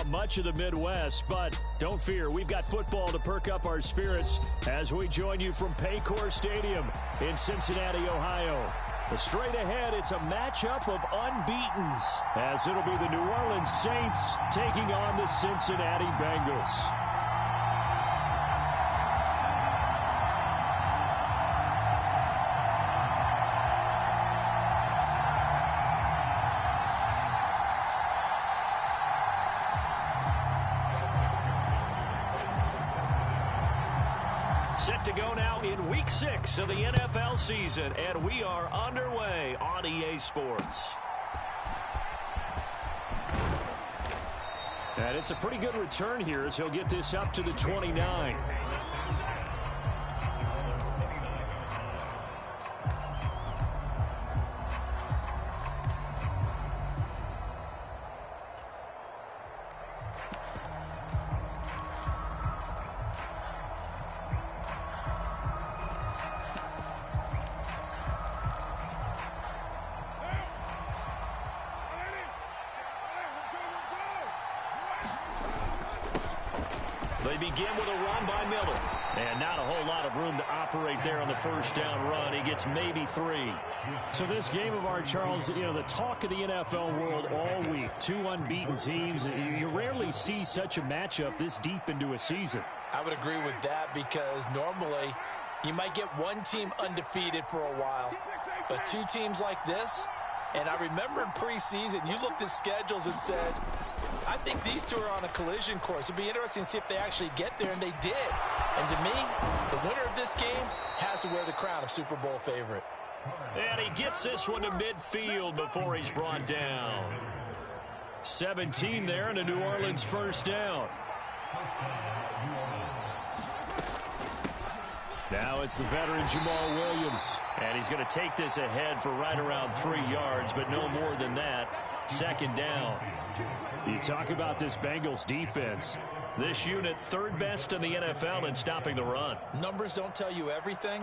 much of the Midwest, but don't fear, we've got football to perk up our spirits as we join you from Paycor Stadium in Cincinnati, Ohio. Straight ahead, it's a matchup of unbeatens, as it'll be the New Orleans Saints taking on the Cincinnati Bengals. Set to go now in Week 6 of the NFL season, and we are underway on EA Sports. And it's a pretty good return here as he'll get this up to the 29. They begin with a run by Miller. And not a whole lot of room to operate there on the first down run. He gets maybe 3. So this game of ours, Charles, you know, the talk of the NFL world all week. 2 unbeaten teams. You rarely see such a matchup this deep into a season. I would agree with that because normally you might get one team undefeated for a while. But 2 teams like this, and I remember in preseason, you looked at schedules and said, I think these 2 are on a collision course. It'll be interesting to see if they actually get there, and they did. And to me, the winner of this game has to wear the crown of Super Bowl favorite. And he gets this one to midfield before he's brought down. 17 there, and a New Orleans first down. Now it's the veteran Jamal Williams. And he's going to take this ahead for right around 3 yards, but no more than that. Second down. You talk about this Bengals defense. This unit, 3rd best in the NFL in stopping the run. Numbers don't tell you everything,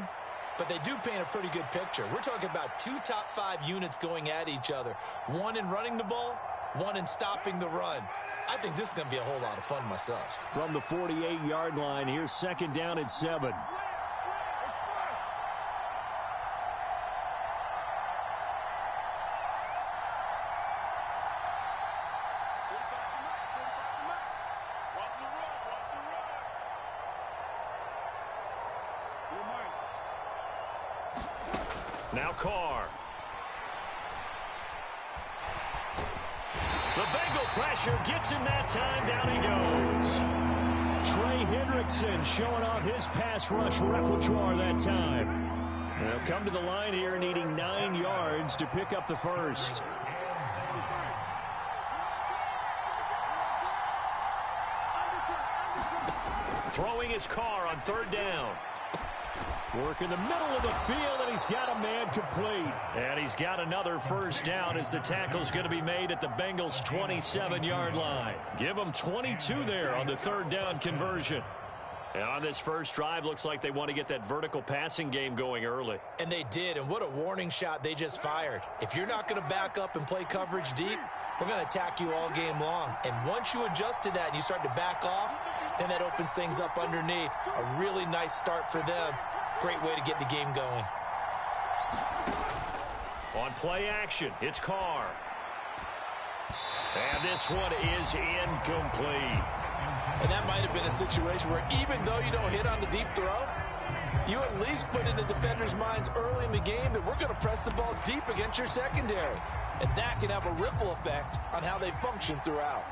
but they do paint a pretty good picture. We're talking about 2 top 5 units going at each other. 1 in running the ball, 1 in stopping the run. I think this is going to be a whole lot of fun myself. From the 48-yard line, here's second down and 7. Now Carr. The Bengal pressure gets him that time. Down he goes. Trey Hendrickson showing off his pass rush repertoire that time. They'll come to the line here needing 9 yards to pick up the first. Throwing his Carr on 3rd down. Work in the middle of the field, and he's got a man complete. And he's got another first down as the tackle's going to be made at the Bengals' 27-yard line. Give them 22 there on the 3rd down conversion. And on this first drive, looks like they want to get that vertical passing game going early. And they did, and what a warning shot they just fired. If you're not going to back up and play coverage deep, we're going to attack you all game long. And once you adjust to that and you start to back off, then that opens things up underneath. A really nice start for them. Great way to get the game going. On play action, it's Carr. And this one is incomplete. And that might have been a situation where even though you don't hit on the deep throw, you at least put in the defender's minds early in the game that we're going to press the ball deep against your secondary. And that can have a ripple effect on how they function throughout.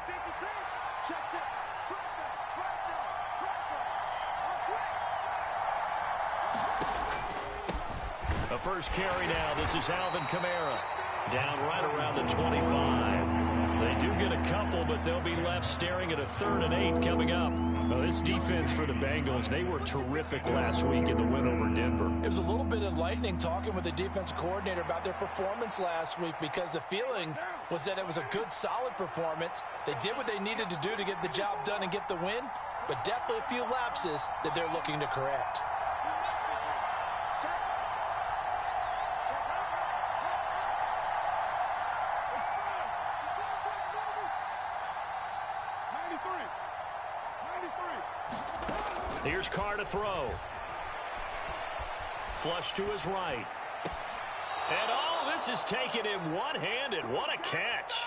The first carry now. This is Alvin Kamara. Down right around the 25. They do get a couple, but they'll be left staring at a 3rd and 8 coming up. Well, this defense for the Bengals, they were terrific last week in the win over Denver. It was a little bit enlightening talking with the defensive coordinator about their performance last week because the feeling was that it was a good, solid performance. They did what they needed to do to get the job done and get the win, but definitely a few lapses that they're looking to correct. Here's Carr to throw. Flush to his right. And oh, this is taken in one-handed. What a catch.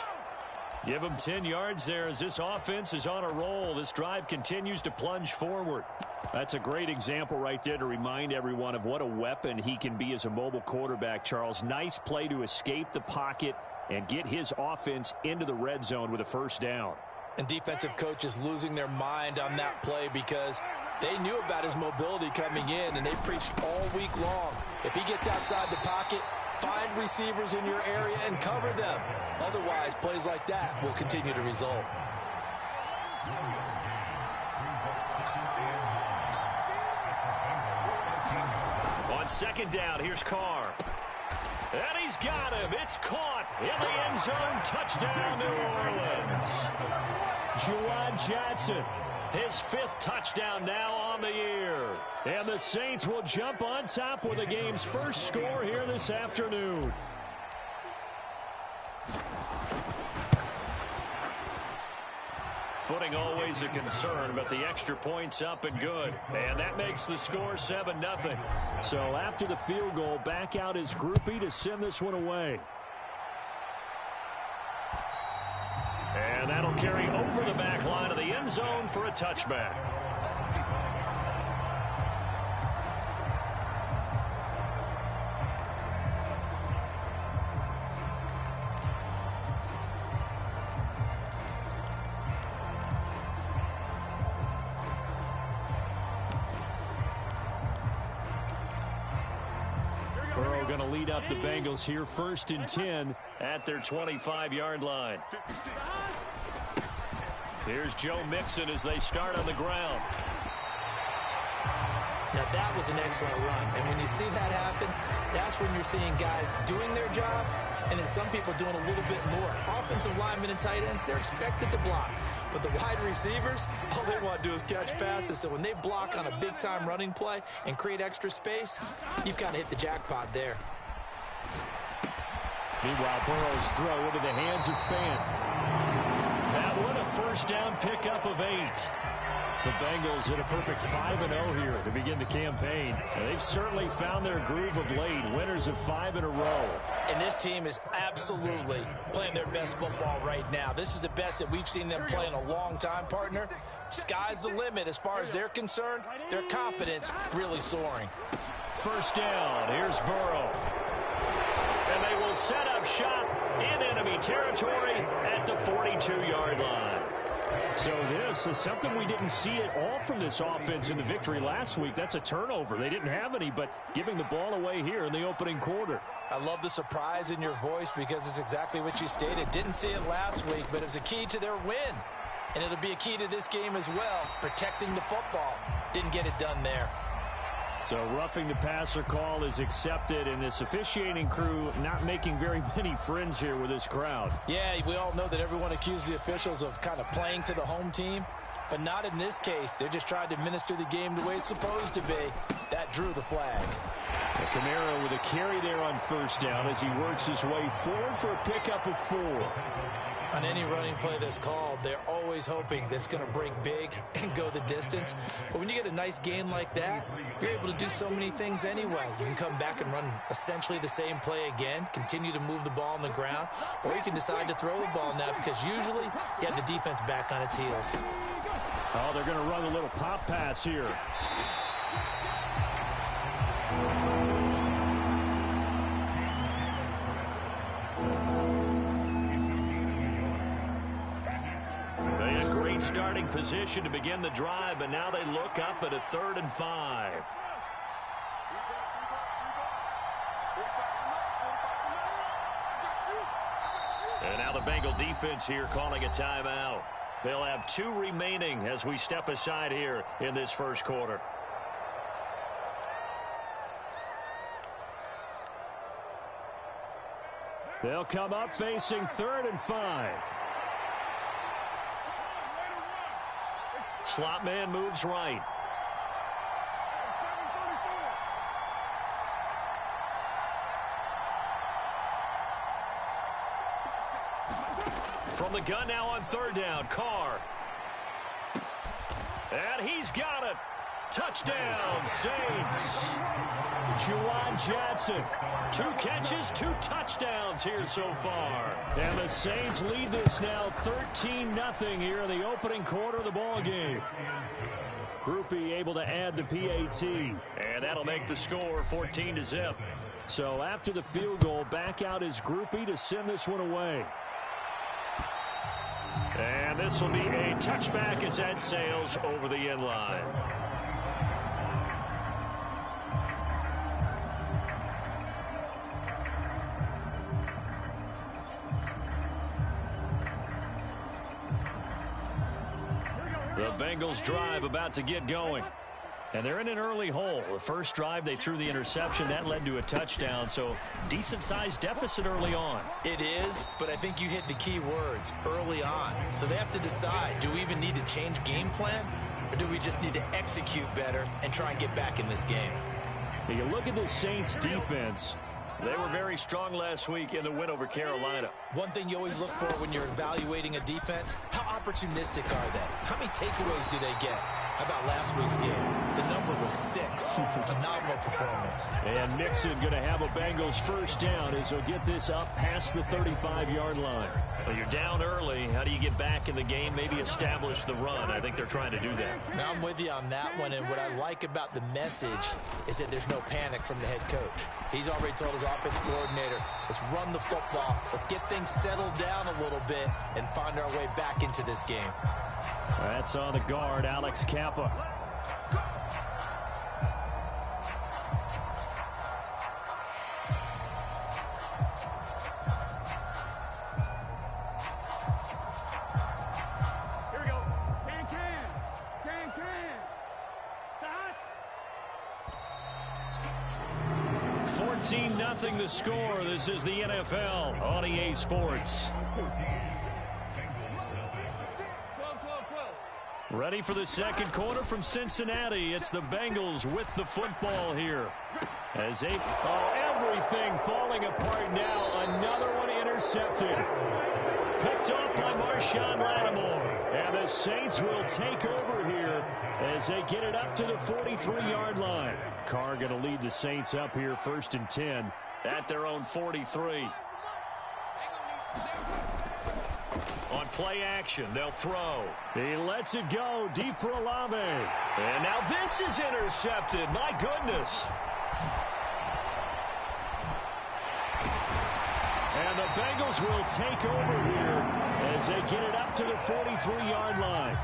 Give him 10 yards there as this offense is on a roll. This drive continues to plunge forward. That's a great example right there to remind everyone of what a weapon he can be as a mobile quarterback, Charles. Nice play to escape the pocket and get his offense into the red zone with a first down. And defensive coaches losing their mind on that play because they knew about his mobility coming in, and they preached all week long. If he gets outside the pocket, find receivers in your area and cover them. Otherwise, plays like that will continue to result. On second down, here's Carr. And he's got him. It's caught in the end zone. Touchdown, New Orleans. Juwan Johnson, his 5th touchdown now on the year. And the Saints will jump on top with the game's first score here this afternoon. Footing always a concern, but the extra point's up and good. And that makes the score 7-0. So after the field goal, back out is Groupie to send this one away. And that'll carry over the back line of the end zone for a touchback. Going to lead up the Bengals here, 1st and 10 at their 25-yard line. Here's Joe Mixon as they start on the ground. Now that was an excellent run, and when you see that happen, that's when you're seeing guys doing their job and then some people doing a little bit more. Offensive linemen and tight ends, they're expected to block. But the wide receivers, all they want to do is catch passes. So when they block on a big-time running play and create extra space, you've kind of hit the jackpot there. Meanwhile, Burrow's throw into the hands of Fant. That one, a first down pickup of 8. The Bengals at a perfect 5-0 here to begin the campaign. And they've certainly found their groove of late. Winners of 5 in a row. And this team is absolutely playing their best football right now. This is the best that we've seen them play in a long time, partner. Sky's the limit as far as they're concerned. Their confidence really soaring. First down. Here's Burrow. And they will set up shop in enemy territory at the 42-yard line. So this is something we didn't see at all from this offense in the victory last week. That's a turnover. They didn't have any, but giving the ball away here in the opening quarter. I love the surprise in your voice because it's exactly what you stated. Didn't see it last week, but it was a key to their win. And it'll be a key to this game as well, protecting the football. Didn't get it done there. So roughing the passer call is accepted, and this officiating crew not making very many friends here with this crowd. Yeah, we all know that everyone accuses the officials of kind of playing to the home team, but not in this case. They're just trying to administer the game the way it's supposed to be. That drew the flag. And Kamara with a carry there on first down as he works his way forward for a pickup of 4. On any running play that's called, they're always hoping that it's going to break big and go the distance. But when you get a nice gain like that, you're able to do so many things anyway. You can come back and run essentially the same play again, continue to move the ball on the ground, or you can decide to throw the ball now because usually you have the defense back on its heels. Oh, they're going to run a little pop pass here. Starting position to begin the drive, but now they look up at a 3rd and 5. And now the Bengal defense here calling a timeout. They'll have 2 remaining as we step aside here in this first quarter. They'll come up facing 3rd and 5. Slot man moves right. From the gun now on 3rd down, Carr. And he's got it. Touchdown, Saints. Juwan Johnson. 2 catches, 2 touchdowns here so far. And the Saints lead this now 13-0 here in the opening quarter of the ball game. Groupie able to add the PAT. And that'll make the score 14-0. So after the field goal, back out is Groupie to send this one away. And this will be a touchback as that sails over the end line. The Bengals drive about to get going. And they're in an early hole. The first drive, they threw the interception. That led to a touchdown, so decent-sized deficit early on. It is, but I think you hit the key words, early on. So they have to decide, do we even need to change game plan, or do we just need to execute better and try and get back in this game? Now you look at the Saints' defense. They were very strong last week in the win over Carolina. One thing you always look for when you're evaluating a defense, how opportunistic are they? How many takeaways do they get? How about last week's game? The number was 6. Phenomenal performance. And Mixon going to have a Bengals first down as he'll get this up past the 35-yard line. Well, you're down early. How do you get back in the game? Maybe establish the run. I think they're trying to do that. Now I'm with you on that one, and what I like about the message is that there's no panic from the head coach. He's already told his offense coordinator, let's run the football, let's get things settled down a little bit and find our way back into this game. That's on the guard, Alex Kappa. Here we go. Can. Stop. 14-0 the score. This is the NFL on EA Sports. Ready for the second quarter from Cincinnati. It's the Bengals with the football here. As everything falling apart now. Another one intercepted. Picked up by Marshawn Lattimore. And the Saints will take over here as they get it up to the 43-yard line. Carr going to lead the Saints up here 1st and 10 at their own 43. On play action, they'll throw. He lets it go deep for Olave. And now this is intercepted. My goodness. And the Bengals will take over here as they get it up to the 43-yard line.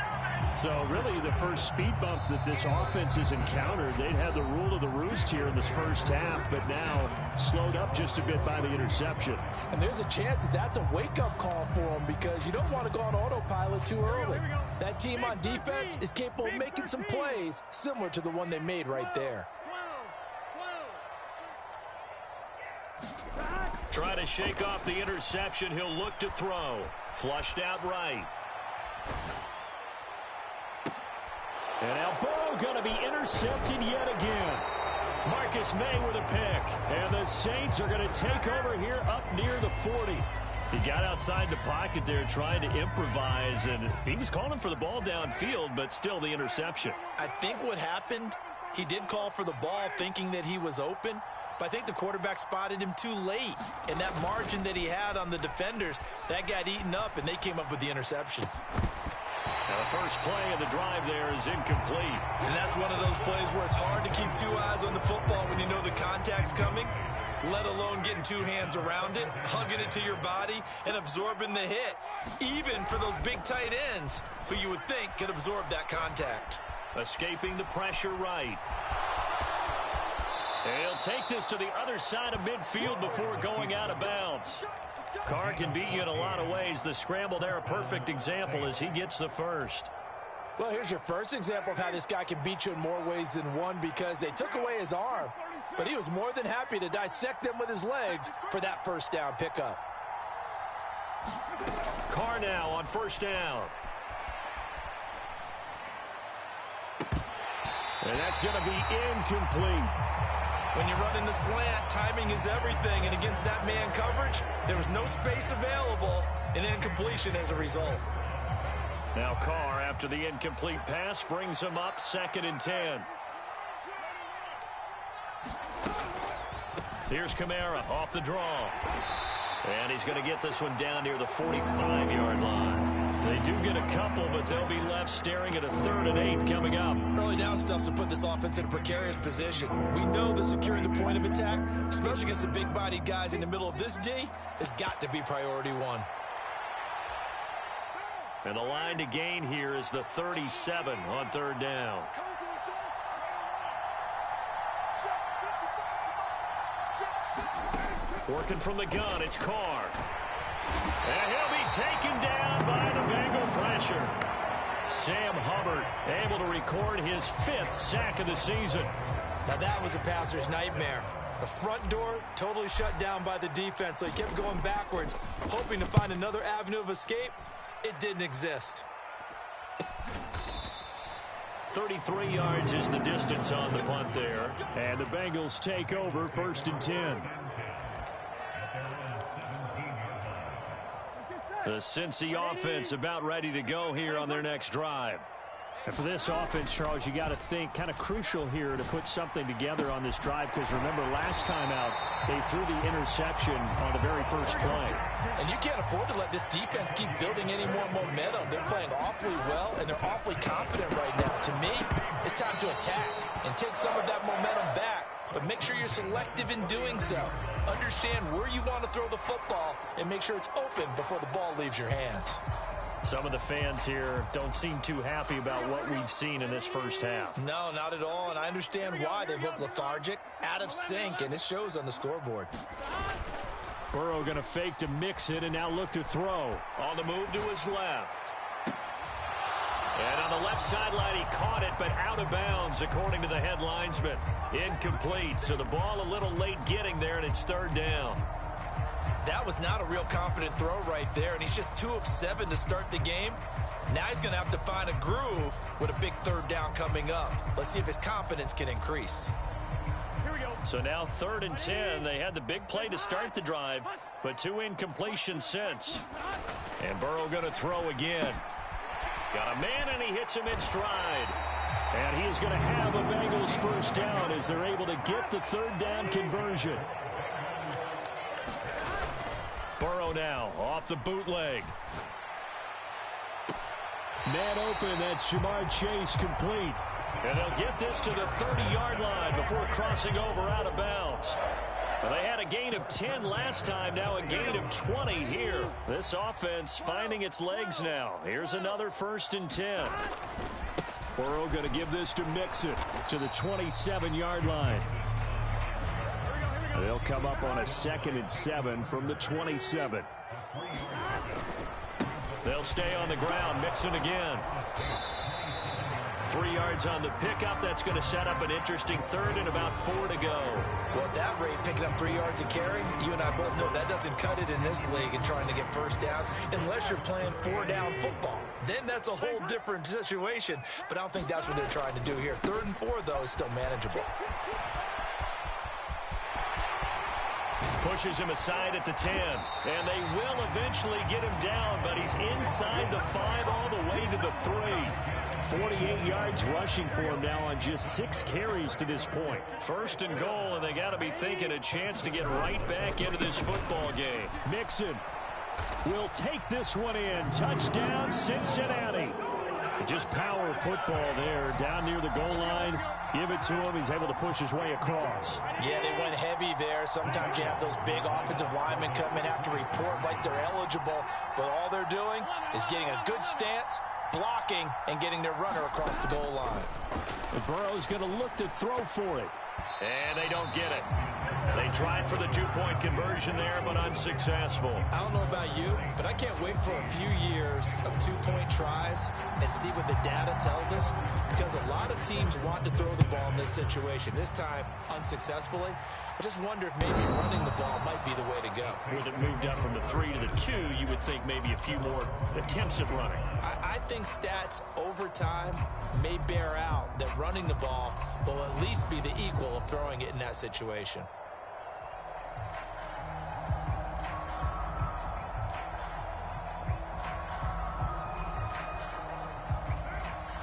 So really the first speed bump that this offense has encountered. They'd had the rule of the roost here in this first half, but now slowed up just a bit by the interception. And there's a chance that that's a wake-up call for them because you don't want to go on autopilot too early. That team on defense is capable of making some plays similar to the one they made right there. Try to shake off the interception. He'll look to throw. Flushed out right. And now Bo going to be intercepted yet again. Marcus May with a pick. And the Saints are going to take over here up near the 40. He got outside the pocket there trying to improvise, and he was calling for the ball downfield, but still the interception. I think what happened, he did call for the ball thinking that he was open, but I think the quarterback spotted him too late. And that margin that he had on the defenders, that got eaten up, and they came up with the interception. Now the first play of the drive there is incomplete. And that's one of those plays where it's hard to keep 2 eyes on the football when you know the contact's coming, let alone getting 2 hands around it, hugging it to your body, and absorbing the hit, even for those big tight ends who you would think could absorb that contact. Escaping the pressure right. And he'll take this to the other side of midfield before going out of bounds. Carr can beat you in a lot of ways. The scramble there, a perfect example as he gets the first. Well, here's your first example of how this guy can beat you in more ways than one because they took away his arm, but he was more than happy to dissect them with his legs for that first down pickup. Carr now on first down. And that's going to be incomplete. When you run in the slant, timing is everything, and against that man coverage, there was no space available, and incompletion as a result. Now Carr, after the incomplete pass, brings him up 2nd and 10. Here's Kamara off the draw. And he's going to get this one down near the 45-yard line. They do get a couple, but they'll be left staring at a 3rd and 8 coming up. Early down stuff to put this offense in a precarious position. We know that securing the point of attack, especially against the big-bodied guys in the middle of this D, has got to be priority one. And the line to gain here is the 37 on 3rd down. Working from the gun, it's Carr. And he'll be taken down by the Bengal pressure. Sam Hubbard able to record his 5th sack of the season. Now that was a passer's nightmare. The front door totally shut down by the defense, so he kept going backwards, hoping to find another avenue of escape. It didn't exist. 33 yards is the distance on the punt there. And the Bengals take over 1st and 10. The Cincy offense about ready to go here on their next drive. And for this offense, Charles, you got to think kind of crucial here to put something together on this drive, because remember last time out they threw the interception on the very first play. And you can't afford to let this defense keep building any more momentum. They're playing awfully well, and they're awfully confident right now. To me, it's time to attack and take some of that momentum back, but make sure you're selective in doing so. Understand where you want to throw the football and make sure it's open before the ball leaves your hands. Some of the fans here don't seem too happy about what we've seen in this first half. No, not at all, and I understand why. They look lethargic, out of sync, and it shows on the scoreboard. Burrow going to fake to mix it and now look to throw. On the move to his left. And on the left sideline, he caught it, but out of bounds, according to the head linesman. Incomplete, so the ball a little late getting there, and it's 3rd down. That was not a real confident throw right there, and he's just 2 of 7 to start the game. Now he's going to have to find a groove with a big 3rd down coming up. Let's see if his confidence can increase. So now 3rd and 10. They had the big play to start the drive, but 2 incompletions since. And Burrow going to throw again. Got a man, and he hits him in stride. And he is going to have a Bengals 1st down as they're able to get the 3rd down conversion. Burrow now off the bootleg. Man open, that's Jamar Chase complete. And they'll get this to the 30-yard line before crossing over out of bounds. Well, they had a gain of 10 last time, now a gain of 20 here. This offense finding its legs now. Here's another 1st and 10. Burrow going to give this to Mixon to the 27-yard line. They'll come up on a 2nd and 7 from the 27. They'll stay on the ground. Mixon again. 3 yards on the pickup. That's going to set up an interesting 3rd and about 4 to go. Well, at that rate, picking up 3 yards a carry, you and I both know that doesn't cut it in this league and trying to get 1st downs unless you're playing 4-down football. Then that's a whole different situation, but I don't think that's what they're trying to do here. 3rd and 4, though, is still manageable. Pushes him aside at the 10, and they will eventually get him down, but he's inside the 5 all the way to the 3. 48 yards rushing for him now on just 6 carries to this point. 1st and goal, and they got to be thinking a chance to get right back into this football game. Mixon will take this one in. Touchdown, Cincinnati. Just power football there down near the goal line. Give it to him. He's able to push his way across. Yeah, they went heavy there. Sometimes you have those big offensive linemen come in after report like they're eligible, but all they're doing is getting a good stance, blocking, and getting their runner across the goal line. And Burrow's going to look to throw for it. And they don't get it. They tried for the 2-point conversion there, but unsuccessful. I don't know about you, but I can't wait for a few years of 2-point tries and see what the data tells us, because a lot of teams want to throw the ball in this situation. This time, unsuccessfully. I just wonder if maybe running the ball might be the way to go. With it moved up from the 3 to the 2, you would think maybe a few more attempts at running. I think stats over time may bear out that running the ball will at least be the equal of throwing it in that situation.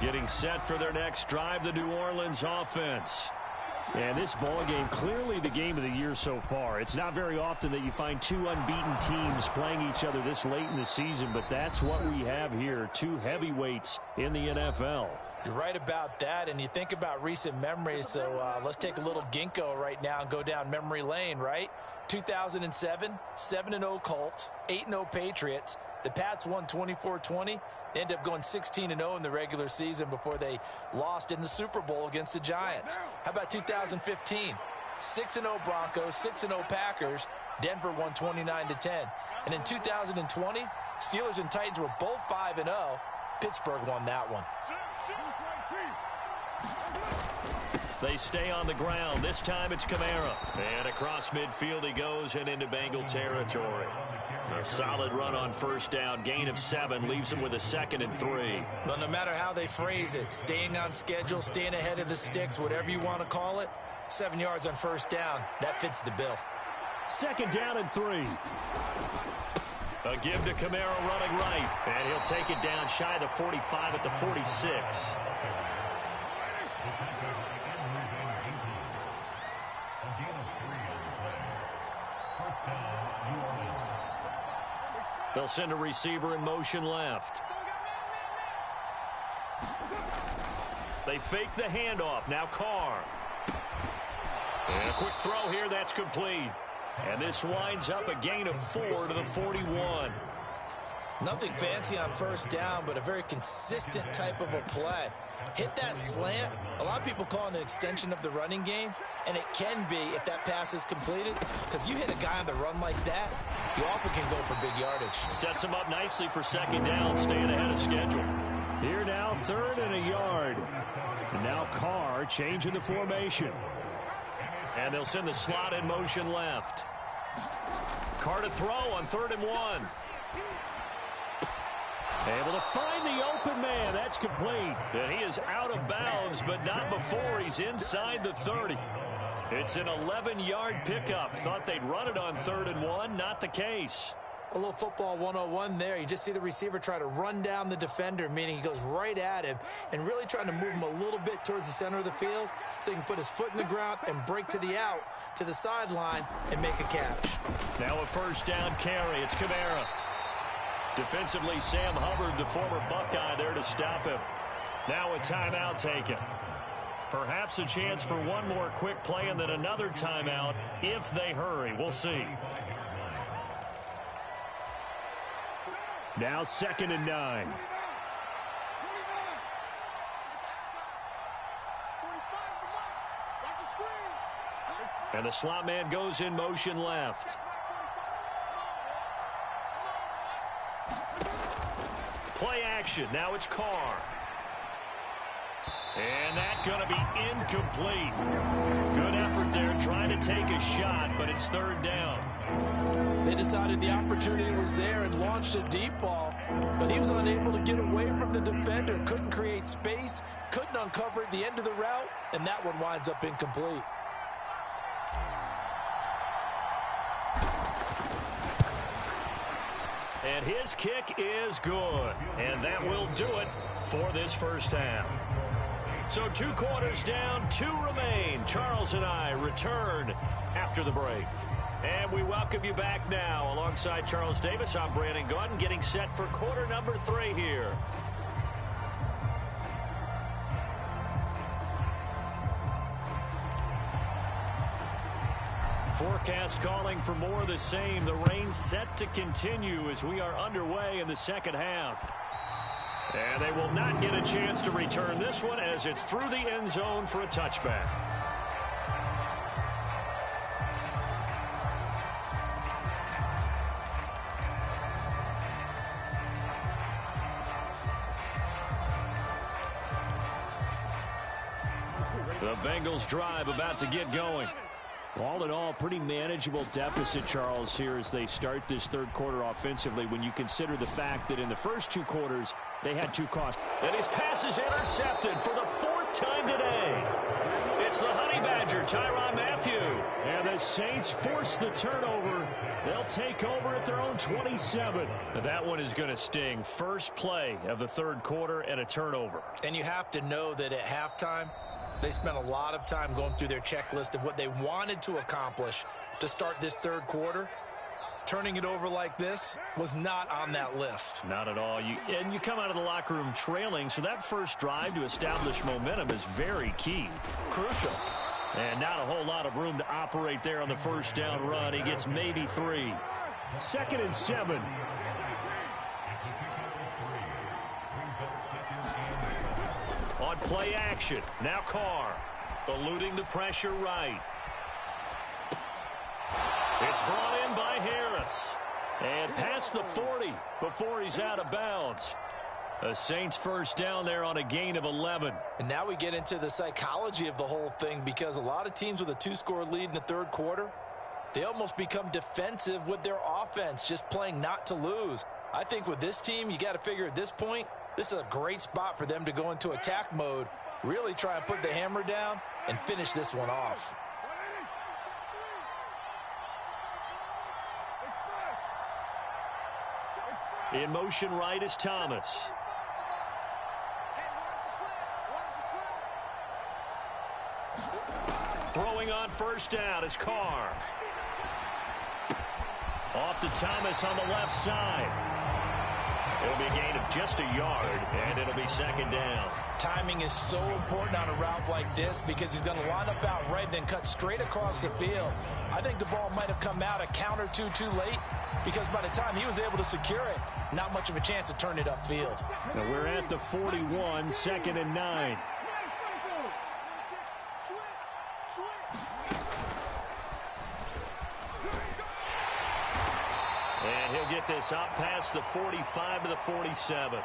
Getting set for their next drive, the New Orleans offense. And this ball game, clearly the game of the year so far. It's not very often that you find two unbeaten teams playing each other this late in the season, but that's what we have here, two heavyweights in the NFL. You're right about that, and you think about recent memories, so let's take a little ginkgo right now and go down memory lane, right? 2007, 7-0 Colts, 8-0 Patriots. The Pats won 24-20. They ended up going 16-0 in the regular season before they lost in the Super Bowl against the Giants. How about 2015? 6-0 Broncos, 6-0 Packers. Denver won 29-10. And in 2020, Steelers and Titans were both 5-0. Pittsburgh won that one. They stay on the ground. This time it's Kamara. And across midfield he goes and into Bengal territory. A solid run on first down. Gain of 7 leaves him with a 2nd and 3. But no matter how they phrase it, staying on schedule, staying ahead of the sticks, whatever you want to call it, 7 yards on first down, that fits the bill. 2nd down and 3. A give to Kamara running right. And he'll take it down shy of the 45 at the 46. They'll send a receiver in motion left. They fake the handoff. Now Carr. And a quick throw here. That's complete. And this winds up a gain of 4 to the 41. Nothing fancy on first down, but a very consistent type of a play. Hit that slant. A lot of people call it an extension of the running game, and it can be if that pass is completed, because you hit a guy on the run like that, you often can go for big yardage. Sets him up nicely for 2nd down, staying ahead of schedule. Here now, 3rd and a yard. And now Carr changing the formation. And they'll send the slot in motion left. Carr to throw on 3rd and 1. Able to find the open man. That's complete. And he is out of bounds, but not before he's inside the 30. It's an 11-yard pickup. Thought they'd run it on 3rd and 1. Not the case. A little football 101 there. You just see the receiver try to run down the defender, meaning he goes right at him and really trying to move him a little bit towards the center of the field so he can put his foot in the ground and break to the out, to the sideline, and make a catch. Now a first down carry. It's Kamara. Defensively, Sam Hubbard, the former Buckeye, there to stop him. Now a timeout taken. Perhaps a chance for one more quick play and then another timeout if they hurry. We'll see. Now 2nd and 9. And the slot man goes in motion left. Play action. Now it's Carr. And that's going to be incomplete. Good effort there trying to take a shot, but it's 3rd down. They decided the opportunity was there and launched a deep ball, but he was unable to get away from the defender, couldn't create space, couldn't uncover the end of the route, and that one winds up incomplete. And his kick is good. And that will do it for this first half. So 2 quarters down, 2 remain. Charles and I return after the break. And we welcome you back now. Alongside Charles Davis, I'm Brandon Gaudin, getting set for quarter number 3 here. Forecast calling for more of the same. The rain set to continue as we are underway in the second half. And they will not get a chance to return this one as it's through the end zone for a touchback. The Bengals drive about to get going. All in all, pretty manageable deficit, Charles, here as they start this 3rd quarter offensively when you consider the fact that in the first 2 quarters, they had 2 costs. And his pass is intercepted for the 4th time today. It's the Honey Badger, Tyrann Mathieu. And the Saints force the turnover. They'll take over at their own 27. Now that one is going to sting. First play of the third quarter and a turnover. And you have to know that at halftime, they spent a lot of time going through their checklist of what they wanted to accomplish to start this third quarter. Turning it over like this was not on that list. Not at all. And you come out of the locker room trailing, so that first drive to establish momentum is very key. Crucial. And not a whole lot of room to operate there on the first down run. He gets maybe 3. 2nd and 7. On play action. Now Carr. Eluding the pressure right. It's brought in by Harris. And past the 40 before he's out of bounds. The Saints first down there on a gain of 11. And now we get into the psychology of the whole thing, because a lot of teams with a 2-score lead in the third quarter, they almost become defensive with their offense, just playing not to lose. I think with this team, you got to figure at this point, this is a great spot for them to go into attack mode, really try and put the hammer down and finish this one off. In motion right is Thomas. Throwing on first down is Carr. Off to Thomas on the left side. It'll be a gain of just a yard, and it'll be 2nd down. Timing is so important on a route like this, because he's going to line up out right, then cut straight across the field. I think the ball might have come out a count or two too late, because by the time he was able to secure it, not much of a chance to turn it upfield. Now we're at the 41, 2nd and 9. And he'll get this up past the 45 to the 47.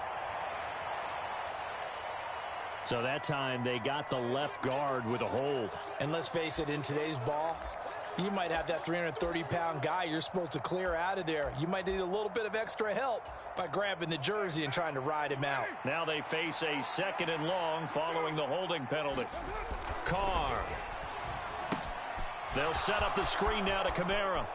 So that time they got the left guard with a hold. And let's face it, in today's ball, you might have that 330-pound guy you're supposed to clear out of there. You might need a little bit of extra help by grabbing the jersey and trying to ride him out. Now they face a 2nd and long following the holding penalty. Carr. They'll set up the screen now to Kamara.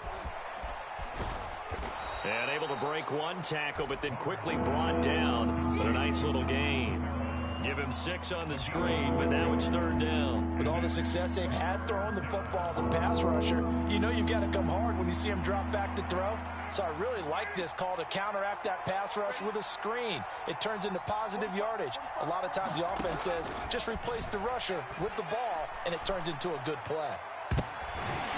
And able to break one tackle, but then quickly brought down. But a nice little gain. Give him 6 on the screen, but now it's 3rd down. With all the success they've had throwing the football as a pass rusher, you know you've got to come hard when you see him drop back to throw. So I really like this call to counteract that pass rush with a screen. It turns into positive yardage. A lot of times the offense says, just replace the rusher with the ball, and it turns into a good play.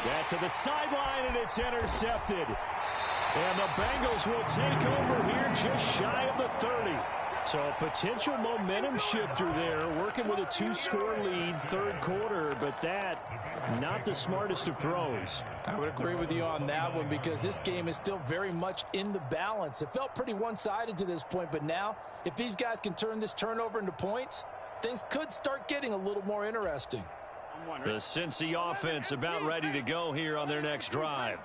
That's to the sideline, and it's intercepted. And the Bengals will take over here just shy of the 30. So a potential momentum shifter there, working with a 2-score lead, third quarter, but that, not the smartest of throws. I would agree with you on that one, because this game is still very much in the balance. It felt pretty one-sided to this point, but now, if these guys can turn this turnover into points, things could start getting a little more interesting. The Cincy offense about ready to go here on their next drive.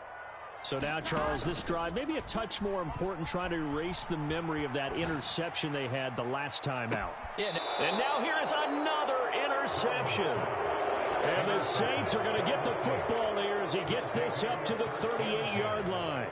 So now, Charles, this drive may be a touch more important, trying to erase the memory of that interception they had the last time out. Yeah. And now here is another interception. And the Saints are going to get the football here as he gets this up to the 38-yard line.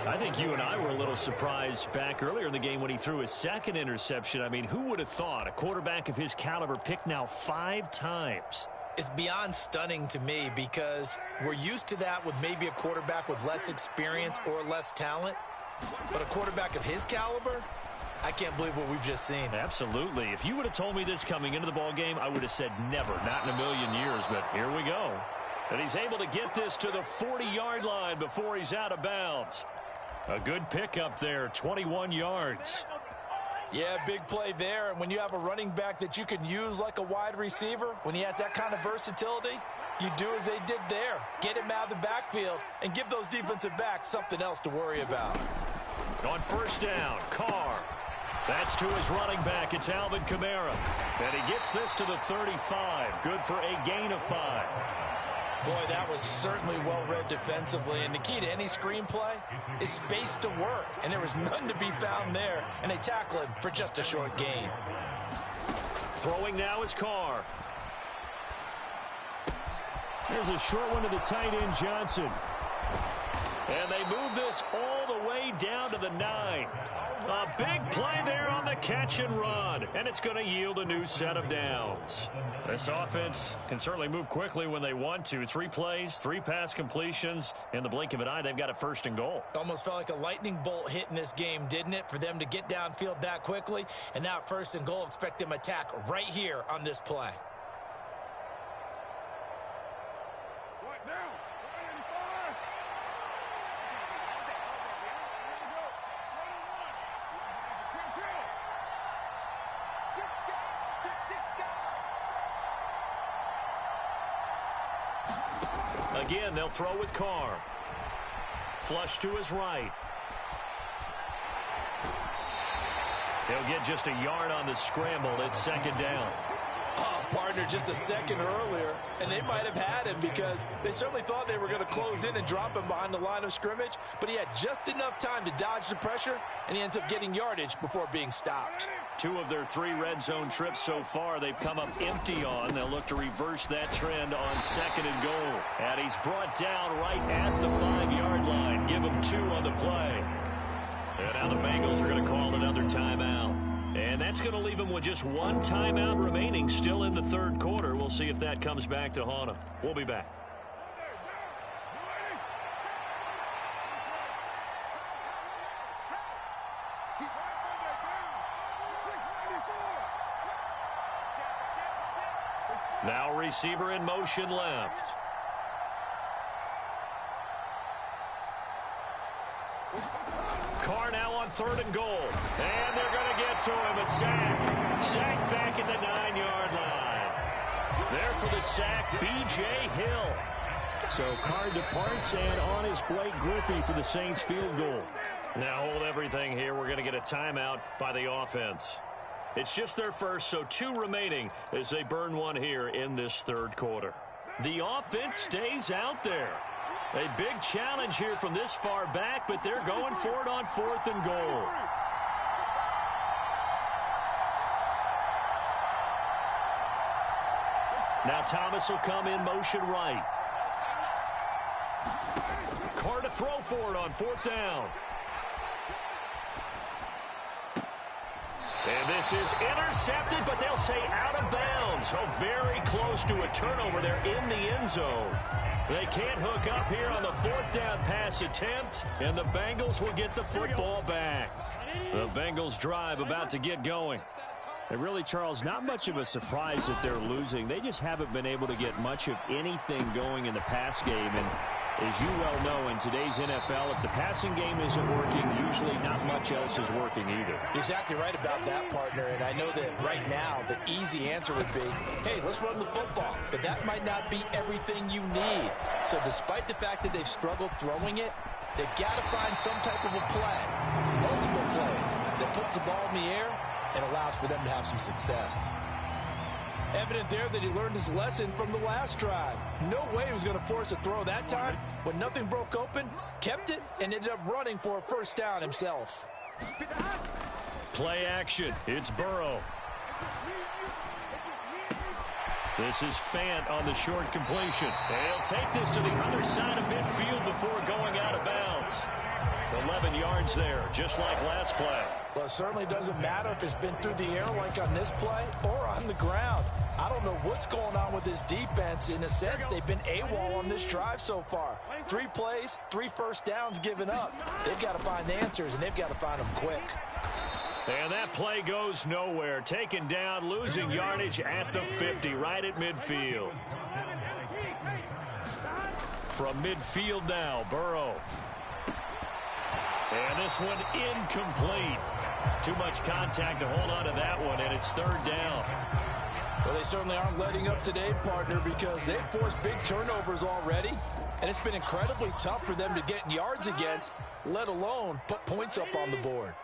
I think you and I were a little surprised back earlier in the game when he threw his 2nd interception. I mean, who would have thought a quarterback of his caliber picked now 5 times? It's beyond stunning to me, because we're used to that with maybe a quarterback with less experience or less talent. But a quarterback of his caliber, I can't believe what we've just seen. Absolutely. If you would have told me this coming into the ball game, I would have said never, not in a million years. But here we go. And he's able to get this to the 40-yard line before he's out of bounds. A good pickup there, 21 yards. Yeah, big play there. And when you have a running back that you can use like a wide receiver, when he has that kind of versatility, you do as they did there. Get him out of the backfield and give those defensive backs something else to worry about. On first down, Carr. That's to his running back. It's Alvin Kamara. And he gets this to the 35. Good for a gain of 5. Boy, that was certainly well-read defensively. And the key to any screenplay is space to work. And there was none to be found there. And they tackle him for just a short gain. Throwing now is Carr. There's a short one to the tight end, Johnson. And they move this all the way down to the 9. A big play there on the catch and run. And it's going to yield a new set of downs. This offense can certainly move quickly when they want to. 3 plays, 3 pass completions. In the blink of an eye, they've got a 1st and goal. Almost felt like a lightning bolt hit in this game, didn't it? For them to get downfield that quickly. And now 1st and goal, expect them to attack right here on this play. Again, they'll throw with Carr. Flush to his right. He'll get just a yard on the scramble. It's 2nd down. Oh, partner, just a second earlier, and they might have had him because they certainly thought they were going to close in and drop him behind the line of scrimmage, but he had just enough time to dodge the pressure, and he ends up getting yardage before being stopped. 2 of their 3 red zone trips so far they've come up empty on. They'll look to reverse that trend on 2nd and goal. And he's brought down right at the 5-yard line. Give him 2 on the play. And now the Bengals are going to call another timeout. And that's going to leave them with just 1 timeout remaining still in the 3rd quarter. We'll see if that comes back to haunt them. We'll be back. Now receiver in motion left. Carr now on 3rd and goal. And they're going to get to him. A sack. Sack back at the 9-yard line. There for the sack, B.J. Hill. So Carr departs, and on is Blake Griffey for the Saints field goal. Now hold everything here. We're going to get a timeout by the offense. It's just their first, so 2 remaining as they burn 1 here in this 3rd quarter. The offense stays out there. A big challenge here from this far back, but they're going for it on 4th and goal. Now Thomas will come in motion right. Carr to throw for it on 4th down. And this is intercepted, but they'll say out of bounds. Oh, very close to a turnover there in the end zone. They can't hook up here on the 4th down pass attempt, and the Bengals will get the football back. The Bengals drive about to get going. And really, Charles, not much of a surprise that they're losing. They just haven't been able to get much of anything going in the pass game. And as you well know, in today's NFL, if the passing game isn't working, usually not much else is working either. You're exactly right about that, partner. And I know that right now the easy answer would be, hey, let's run the football. But that might not be everything you need. So despite the fact that they've struggled throwing it, they've got to find some type of a play, multiple plays, that puts the ball in the air and allows for them to have some success. Evident there that he learned his lesson from the last drive. No way he was going to force a throw that time. When nothing broke open, kept it, and ended up running for a 1st down himself. Play action. It's Burrow. This is Fant on the short completion. They'll take this to the other side of midfield before going out of bounds. 11 yards there, just like last play. Well, it certainly doesn't matter if it's been through the air like on this play or on the ground. I don't know what's going on with this defense. In a sense, they've been AWOL on this drive so far. 3 plays, 3 first downs given up. They've got to find answers, and they've got to find them quick. And that play goes nowhere. Taken down, losing yardage at the 50, right at midfield. From midfield now, Burrow. And this one incomplete. Too much contact to hold on to that one, and it's 3rd down. Well, they certainly aren't letting up today, partner, because they've forced big turnovers already, and it's been incredibly tough for them to get yards against, let alone put points up on the board.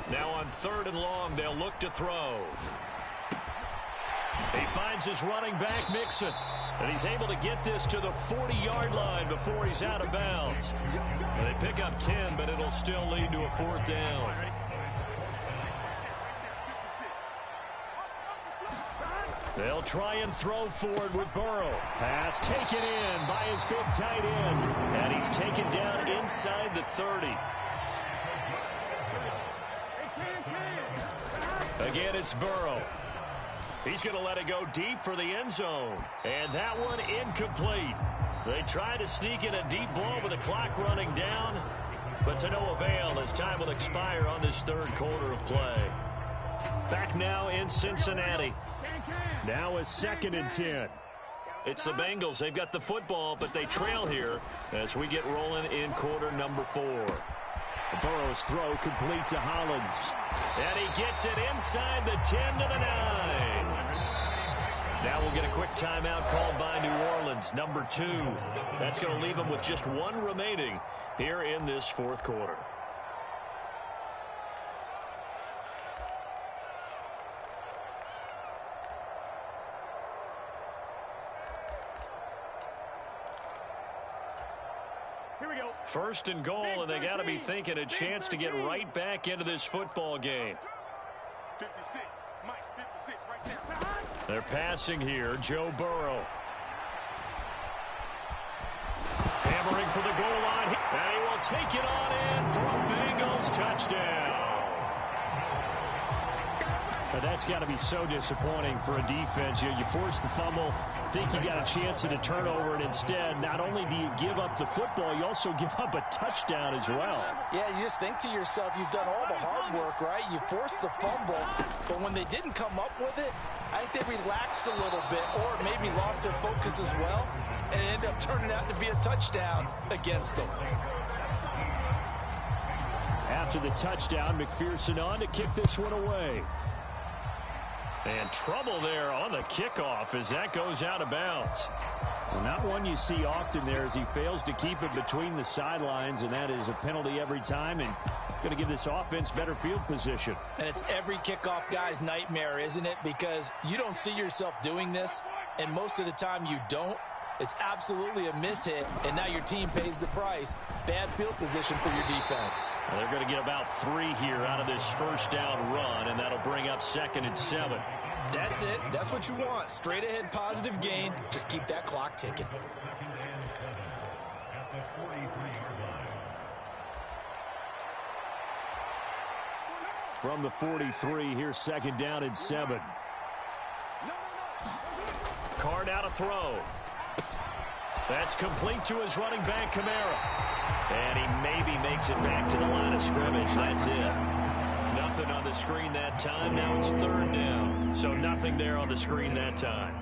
Now on 3rd and long, they'll look to throw. He finds his running back, Mixon. And he's able to get this to the 40-yard line before he's out of bounds. And they pick up 10, but it'll still lead to a 4th down. They'll try and throw forward with Burrow. Pass taken in by his big tight end. And he's taken down inside the 30. Again, it's Burrow. He's going to let it go deep for the end zone. And that one incomplete. They try to sneak in a deep ball with the clock running down, but to no avail as time will expire on this third quarter of play. Back now in Cincinnati. Now a 2nd and 10. It's the Bengals. They've got the football, but they trail here as we get rolling in quarter number 4. Burrow's throw complete to Hollins. And he gets it inside the 10 to the 9. Now we'll get a quick timeout called by New Orleans, number 2. That's going to leave them with just 1 remaining here in this fourth quarter. First and goal, and they got to be thinking a chance to get right back into this football game. 56, Mike, 56, right there. They're passing here, Joe Burrow. Hammering for the goal line, and he will take it on in for a Bengals touchdown. But that's got to be so disappointing for a defense. You force the fumble, think you got a chance at a turnover, and instead, not only do you give up the football, you also give up a touchdown as well. Yeah, you just think to yourself, you've done all the hard work, right? You forced the fumble, but when they didn't come up with it, I think they relaxed a little bit or maybe lost their focus as well, and it ended up turning out to be a touchdown against them. After the touchdown, McPherson on to kick this one away. And trouble there on the kickoff as that goes out of bounds. Well, not one you see often there as he fails to keep it between the sidelines, and that is a penalty every time and going to give this offense better field position. And it's every kickoff guy's nightmare, isn't it? Because you don't see yourself doing this, and most of the time you don't. It's absolutely a mishit, and now your team pays the price. Bad field position for your defense. Well, they're going to get about 3 here out of this first down run, and that'll bring up 2nd and 7. That's it. That's what you want. Straight ahead positive gain. Just keep that clock ticking. From the 43, here's 2nd down and 7. Card out a throw. That's complete to his running back, Kamara. And he maybe makes it back to the line of scrimmage. That's it. Nothing on the screen that time. Now it's 3rd down. So nothing there on the screen that time.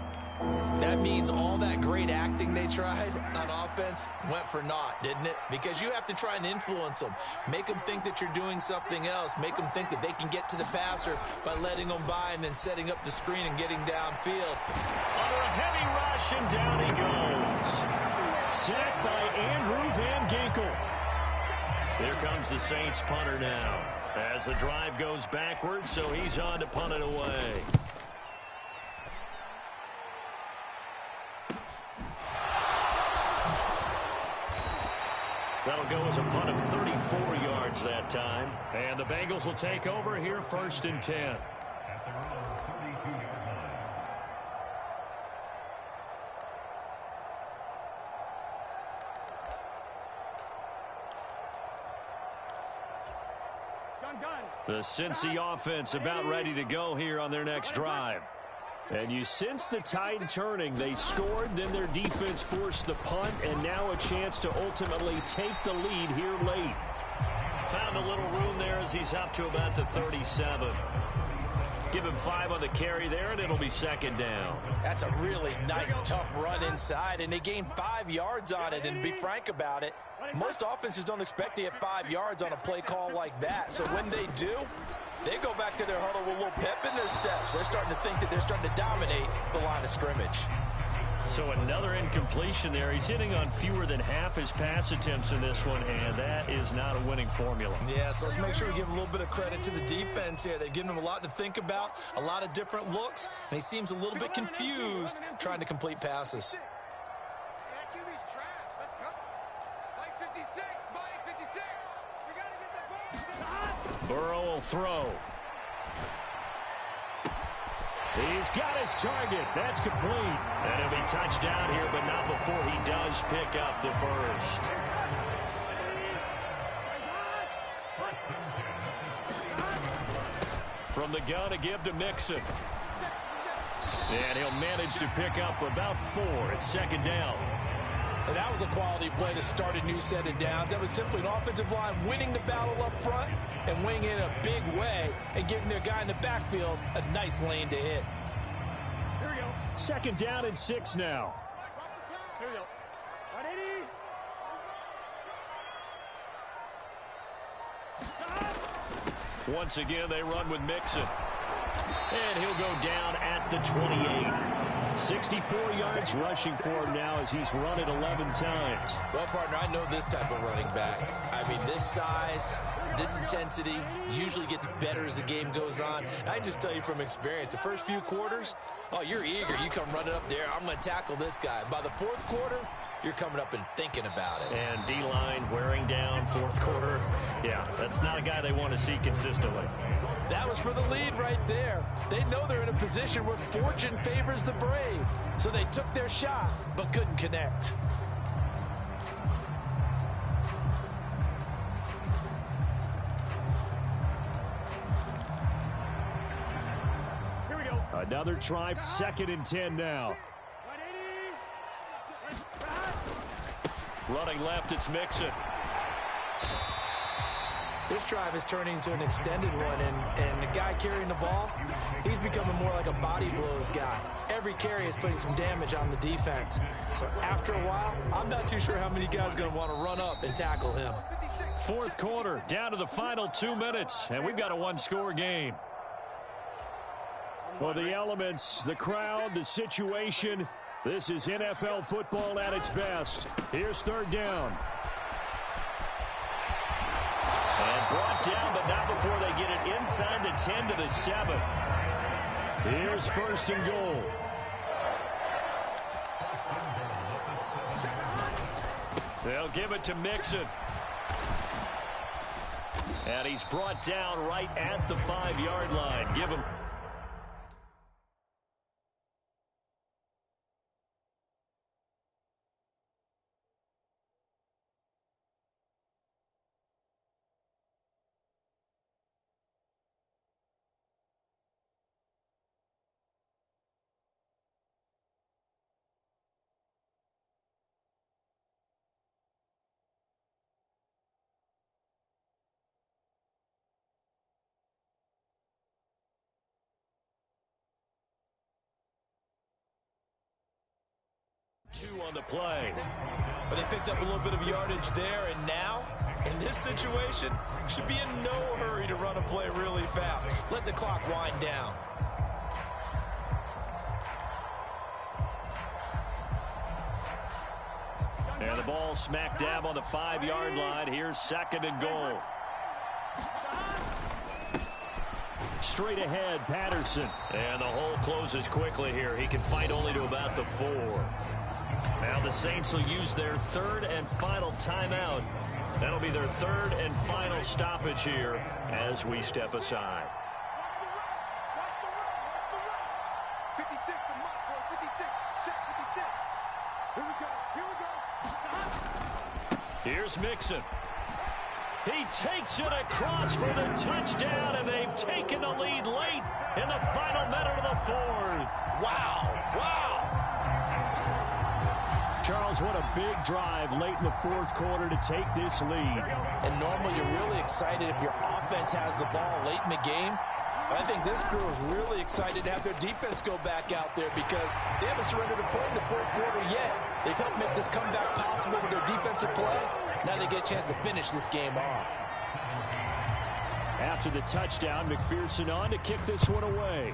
That means all that great acting they tried on offense went for naught, didn't it? Because you have to try and influence them. Make them think that you're doing something else. Make them think that they can get to the passer by letting them by and then setting up the screen and getting downfield. Under a heavy rush, and down he goes. Sacked by Andrew Van Ginkel. Here comes the Saints punter now. As the drive goes backwards, so he's on to punt it away. That'll go as a punt of 34 yards that time. And the Bengals will take over here 1st and 10. The Cincy offense about ready to go here on their next drive. And you sense the tide turning. They scored, then their defense forced the punt, and now a chance to ultimately take the lead here late. Found a little room there as he's up to about the 37. Give him 5 on the carry there, and it'll be 2nd down. That's a really nice, tough run inside, and they gained 5 yards on it. And to be frank about it, most offenses don't expect to get 5 yards on a play call like that. So when they do, they go back to their huddle with a little pep in their steps. They're starting to think that they're starting to dominate the line of scrimmage. So another incompletion there. He's hitting on fewer than half his pass attempts in this one, and that is not a winning formula. Yeah, so let's make sure we give a little bit of credit to the defense here. They've given him a lot to think about, a lot of different looks, and he seems a little bit confused trying to complete passes. Burrow will throw. He's got his target. That's complete. And he'll be touchdown here, but not before he does pick up the first. From the gun, a give to Mixon. And he'll manage to pick up about 4 at second down. And that was a quality play to start a new set of downs. That was simply an offensive line winning the battle up front and winning in a big way and giving their guy in the backfield a nice lane to hit. Here we go. Second down and 6 now. Here we go. 180. Once again, they run with Mixon. And he'll go down at the 28. 64 yards rushing for him now as he's run it 11 times. Well, partner, I know this type of running back. I mean, this size, this intensity usually gets better as the game goes on. And I just tell you from experience, the first few quarters, oh, you're eager. You come running up there, I'm going to tackle this guy. By the fourth quarter, you're coming up and thinking about it. And D-line wearing down fourth quarter. Yeah, that's not a guy they want to see consistently. That was for the lead right there. They know they're in a position where fortune favors the brave. So they took their shot, but couldn't connect. Here we go. Another try, 2nd and 10 now. 180. Running left, it's Mixon. This drive is turning into an extended one, and the guy carrying the ball, he's becoming more like a body blows guy. Every carry is putting some damage on the defense. So after a while, I'm not too sure how many guys are going to want to run up and tackle him. Fourth quarter, down to the final 2 minutes, and we've got a one-score game. Well, the elements, the crowd, the situation, this is NFL football at its best. Here's third down. And brought down, but not before they get it inside the 10 to the 7. Here's first and goal. They'll give it to Mixon. And he's brought down right at the 5-yard line. Give him. Two on the play. But they picked up a little bit of yardage there, and now, in this situation, should be in no hurry to run a play really fast. Let the clock wind down. And the ball smack dab on the 5-yard line. Here's second and goal. Straight ahead, Patterson. And the hole closes quickly here. He can fight only to about the 4. Now the Saints will use their third and final timeout. That'll be their third and final stoppage here as we step aside. 56, the mark, bro. 56. Check 56. Here we go. Here's Mixon. He takes it across for the touchdown, and they've taken the lead late in the final minute of the 4th. Wow. Wow. Charles, what a big drive late in the fourth quarter to take this lead. And normally you're really excited if your offense has the ball late in the game. But I think this crew is really excited to have their defense go back out there because they haven't surrendered a point in the fourth quarter yet. They've helped make this comeback possible with their defensive play. Now they get a chance to finish this game off. After the touchdown, McPherson on to kick this one away.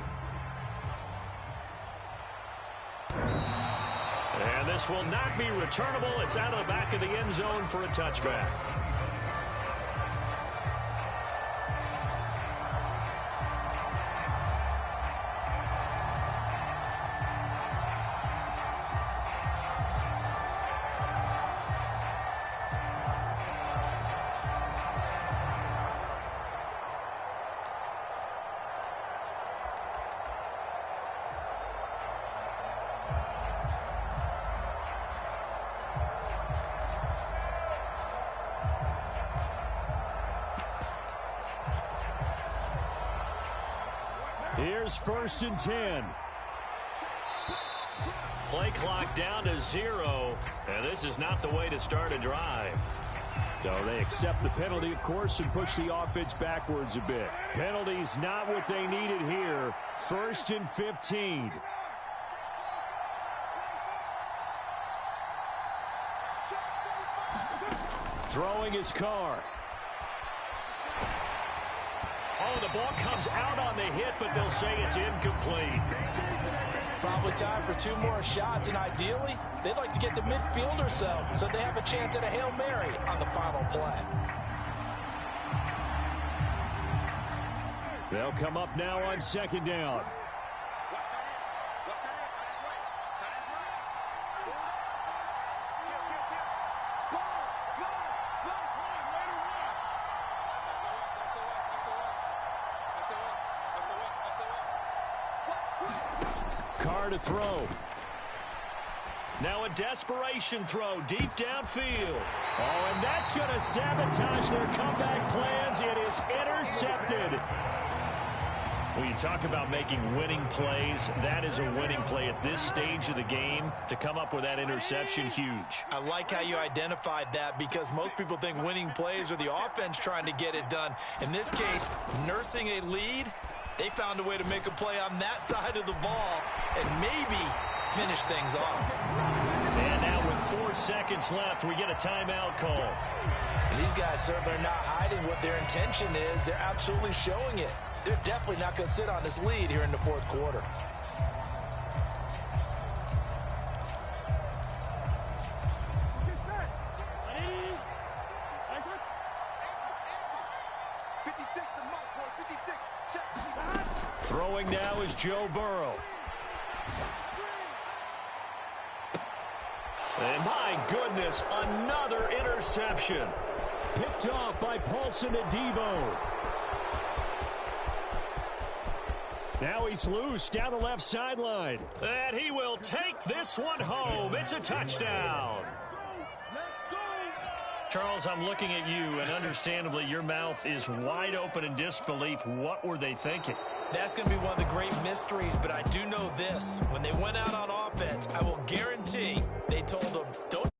And this will not be returnable. It's out of the back of the end zone for a touchback. Here's 1st and 10. Play clock down to 0, and this is not the way to start a drive. So they accept the penalty, of course, and push the offense backwards a bit. Penalty's not what they needed here. 1st and 15. Throwing his car. Oh, the ball comes out on the hit, but they'll say it's incomplete. Probably time for 2 more shots, and ideally, they'd like to get to midfield or so they have a chance at a Hail Mary on the final play. They'll come up now on 2nd down. Carr to throw. Now a desperation throw deep downfield. Oh, and that's going to sabotage their comeback plans. It is intercepted. When you talk about making winning plays, that is a winning play at this stage of the game. To come up with that interception, huge. I like how you identified that because most people think winning plays are the offense trying to get it done. In this case, nursing a lead, they found a way to make a play on that side of the ball and maybe finish things off. And now with 4 seconds left, we get a timeout call. And these guys certainly are not hiding what their intention is. They're absolutely showing it. They're definitely not going to sit on this lead here in the 4th quarter. Throwing now is Joe Burrow. And my goodness, another interception. Picked off by Paulson Adebo. Now he's loose down the left sideline. And he will take this one home. It's a touchdown. Charles, I'm looking at you, and understandably, your mouth is wide open in disbelief. What were they thinking? That's going to be one of the great mysteries, but I do know this. When they went out on offense, I will guarantee they told them, don't